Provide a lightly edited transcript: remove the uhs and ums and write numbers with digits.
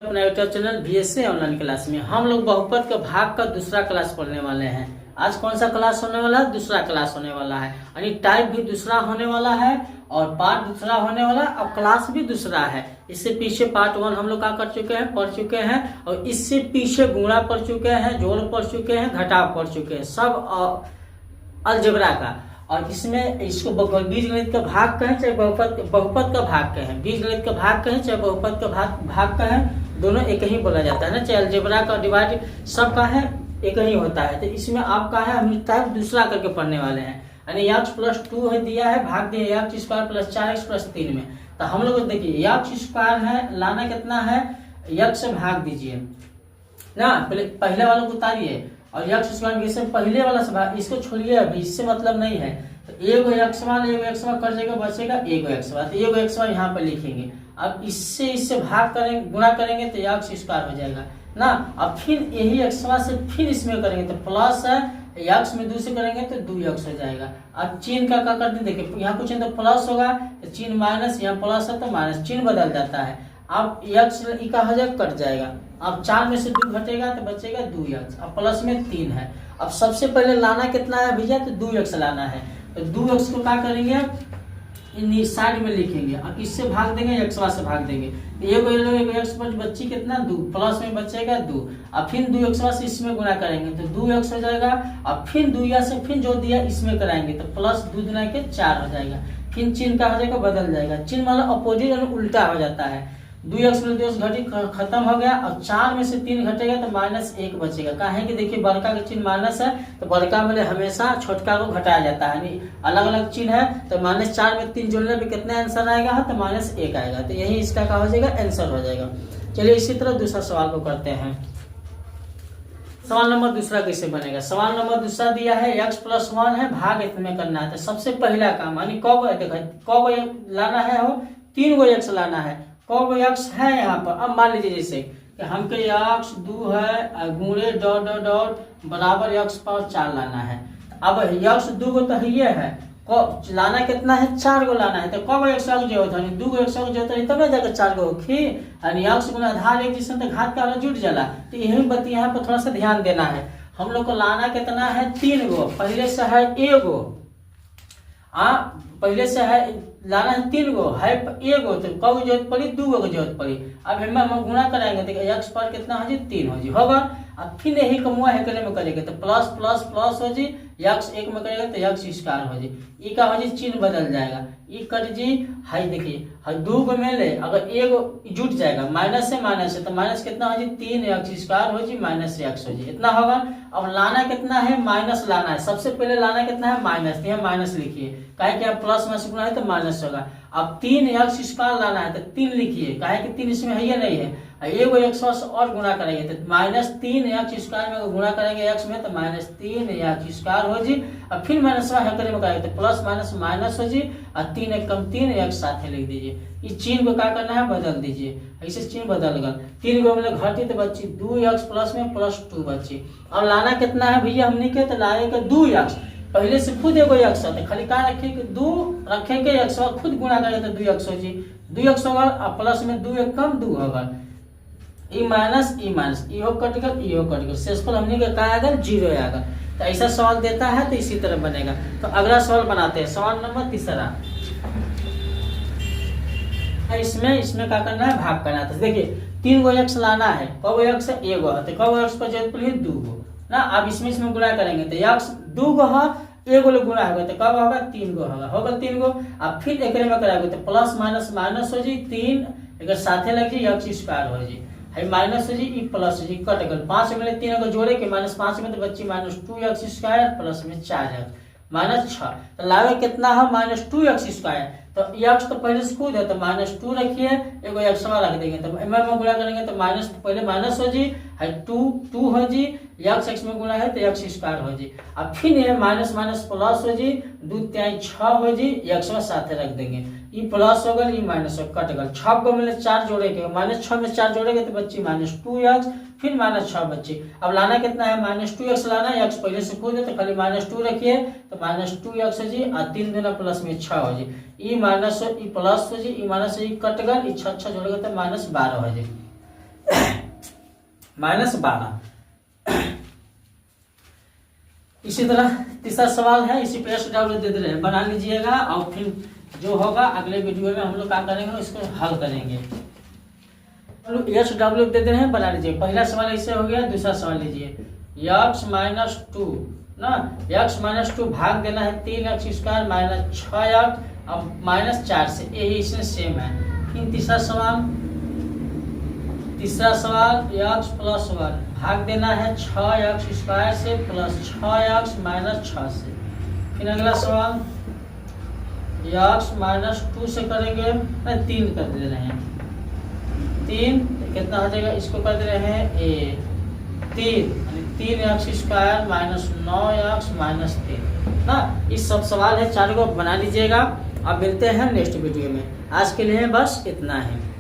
अपना YouTube channel BSc online class में हम लोग बहुपद के भाग का दूसरा क्लास पढ़ने वाले हैं। आज कौन सा क्लास होने वाला है? दूसरा क्लास होने वाला है, यानी टाइप भी दूसरा होने वाला है और पार्ट दूसरा होने वाला है और क्लास भी दूसरा है। इससे पीछे पार्ट 1 हम लोग क्या कर चुके हैं, पढ़ चुके हैं, और इससे पीछे गुणा पढ़ चुके हैं, जोड़ पढ़ चुके हैं, घटाव पढ़ चुके हैं, सब अलजेब्रा का। और इसमें इसको बीजगणित का भाग कहें चाहे बहुपद का भाग कहें, बीजगणित का भाग कहें चाहे बहुपद का भाग कहें, दोनों एक ही बोला जाता है ना। चाहे अलजेब्रा का डिवाइड सबका है एक ही होता है। तो इसमें आपका है हम टाइप दूसरा करके पढ़ने वाले हैं, यानी x+2 है दिया है, भाग दिया x² + 4x + 3 में। तो हम लोग देखिए x² है, लाना कितना है, x से भाग दीजिए ना, पहले वालों को उतारिए और x² से पहले वाला से भाग, इसको छोड़िए अभी, इससे मतलब नहीं है। तो एगो x1 कर जाएगा, बचेगा एगो x, तो एगो x यहाँ पर लिखेंगे। अब इससे भाग करेंगे, गुणा करेंगे तो x² हो जाएगा ना। अब फिर यही x से फिर इसमें करेंगे तो प्लस है, x में 2 से करेंगे तो 2x हो जाएगा। अब चिन्ह का क्या करते हैं, देखिए यहाँ कुछ तो प्लस होगा तो चिन्ह माइनस, यहाँ प्लस है तो माइनस, चिन्ह बदल जाता है। अब x का हो जाएगा, कट जाएगा। अब 4 में से 2 घटेगा तो बचेगा 2x, अब प्लस में 3 है। अब सबसे पहले लाना कितना है भैया, तो 2x लाना है। तो 2x को क्या करेंगे, इन साइड में लिखेंगे, अब इससे भाग देंगे, x से भाग देंगे, एगो x पर बच्ची कितना 2, प्लस में बचेगा 2। अब फिर 2x से इसमें गुणा करेंगे तो 2x हो जाएगा। अब फिर 2 से फिर जो दिया इसमें कराएंगे तो प्लस 2 गुना के 4 हो जाएगा। फिर चिन्ह का हो जाएगा, बदल जाएगा, चिन्ह मतलब अपोजिट यानी उल्टा हो जाता है। 2x में 2 घटी खत्म हो गया। अब 4 में से 3 घटेगा तो -1 बचेगा। कहा कि देखिए बड़का का चिन्ह माइनस है तो बड़का में हमेशा छोटका को घटाया जाता है, यानी अलग अलग चिन्ह है तो -4 में 3 जोड़ने पे कितना आंसर आएगा, तो -1 आएगा। तो यही इसका क्या हो जाएगा, आंसर हो जाएगा। चलिए इसी तरह दूसरा सवाल को करते हैं। सवाल नंबर दूसरा कैसे बनेगा, सवाल नंबर दूसरा दिया है x+1 है, भाग इसमें करना है। तो सबसे पहला काम यानी कब लाना है, हो 3 गो x लाना है। कब x है यहाँ पर, अब मान लीजिए जैसे कि हमको x 2 है गुणे डॉट बराबर x⁴ लाना है। अब x 2 को तो ये है, लाना कितना है, 4 गो लाना है। तो कब x जो होता है, 2 गो x जो होता है तब जाकर 4 गो होगी, यानी x गुना आधार एक जिसमें तो घात का जुट जाला। तो यही बात यहाँ पर थोड़ा सा ध्यान देना है। हम लोग को लाना कितना है, 3 गो, पहले से है एगो, पहले से है लाना है 3 गो है एगो, तो कब जरूरत पड़ी, 2 गो की जरूरत पड़ी। अब हम गुणा कराएंगे तो x पर कितना हो जी, 3 हो जी, होगा। अब फिर यही कमुआ है में करेंगे तो प्लस प्लस प्लस हो जी, x 1 में करेंगे तो x² हो जी, ई का हो जी, चिन्ह बदल जाएगा, ई कट जी, हाई देखिए हर 2 को में ले, अगर एगो जुट जाएगा माइनस से माइनस है तो माइनस कितना हो जी, 3x² हो जी, -x हो जी, इतना होगा। अब लाना कितना है, माइनस लाना है। सबसे पहले लाना कितना है, माइनस, यहाँ माइनस लिखिए, काहे कि आप प्लस में गुणा है तो माइनस होगा। अब 3x² लाना है तो 3 लिखिए, काहे कि 3 इसमें है नहीं है, एगो x और गुणा करेंगे तो -3x² में गुणा करेंगे x में तो -3x² हो जी। अब फिर माइनस में करेंगे तो प्लस माइनस माइनस हो जी, और 3 एक कम 3 x साथ लिख दीजिए। इस चिन्ह को क्या करना है, बदल दीजिए, ऐसे चिन्ह बदल गया। 3 गो में घटी तो बची 2x प्लस में +2 बची। अब लाना कितना है भैया, हमने के तो लाएगा 2x, पहले से खुद एगो x है तो खाली कहा रखे 2 रखेंगे, x खुद गुणा करेंगे तो 2x हो जी, 2x होगा, और प्लस में 2 एक कम 2 होगा, ई माइनस इहो कट गया, शेषफल हमने का क्या आएगा, 0 आएगा। तो ऐसा सवाल देता है तो इसी तरह बनेगा। तो अगला सवाल बनाते हैं, सवाल नंबर तीसरा। इसमें क्या करना है, भाग करना है। तो देखिए 3 गो x लाना है, कब x एगो है तो कब x पर जरूरत पड़ी 2 गो ना। अब इसमें गुणा करेंगे तो x 2 गो है, एगो गुणा होगा तो कब होगा, 3 गो होगा 3 गो। अब फिर एक में कराएंगे तो प्लस माइनस माइनस हो जी, 3 एक साथे लग जी, x² हो जी, है माइनस हो जी, ई प्लस हो जी, कट गल 5 में 3 को जोड़े के -5 में तो बच्ची -2x² प्लस में 4x -6। तो लावे कितना है, -2x²। तो x तो पहले से खुद है तो -2 रखिए, एगो x रख देंगे तो में गुणा करेंगे तो माइनस, पहले माइनस हो जी, है 2 हो जी, x में गुणा है तो x² हो जी। अब फिर ये माइनस माइनस प्लस हो जी, 2 3 6 हो जी, x साथे रख देंगे, ई प्लस हो गल, ई माइनस हो, कट गल। 6 को मिले 4 जोड़ेंगे, -6 में 4 जोड़ेंगे तो बच्ची -2x, फिर -6 बच्ची। अब लाना कितना है, -2x लाना है, x पहले से खुद है तो खाली -2 रखिए तो -2x हो जी, और 3 गुना प्लस में 6 हो जी, ई माइनस ई प्लस हो जी, ई माइनस ई कट गल, ई 6 जोड़ेगा तो -12 हो जी। -12। इसी तरह तीसरा सवाल है, इसी पे SW दे रहे हैं, बना लीजिएगा और फिर जो होगा अगले वीडियो में हम लोग क्या करेंगे इसको हल करेंगे। SW दे दे रहे हैं, बना लीजिए। पहला सवाल ऐसे हो गया, दूसरा सवाल लीजिए x-2 ना, x-2 भाग देना है 3x² -6x अब -4 से, यही इसमें सेम है। फिर तीसरा सवाल x+1 भाग देना है 6x² से प्लस 6x -6 से। फिर अगला सवाल x-2 से करेंगे, 3 कर दे रहे हैं, 3 कितना हो जाएगा, इसको कर दे रहे हैं 3x² -9x -3 ना। इस सब सवाल है, चारों को बना लीजिएगा। अब मिलते हैं नेक्स्ट वीडियो में, आज के लिए बस इतना है।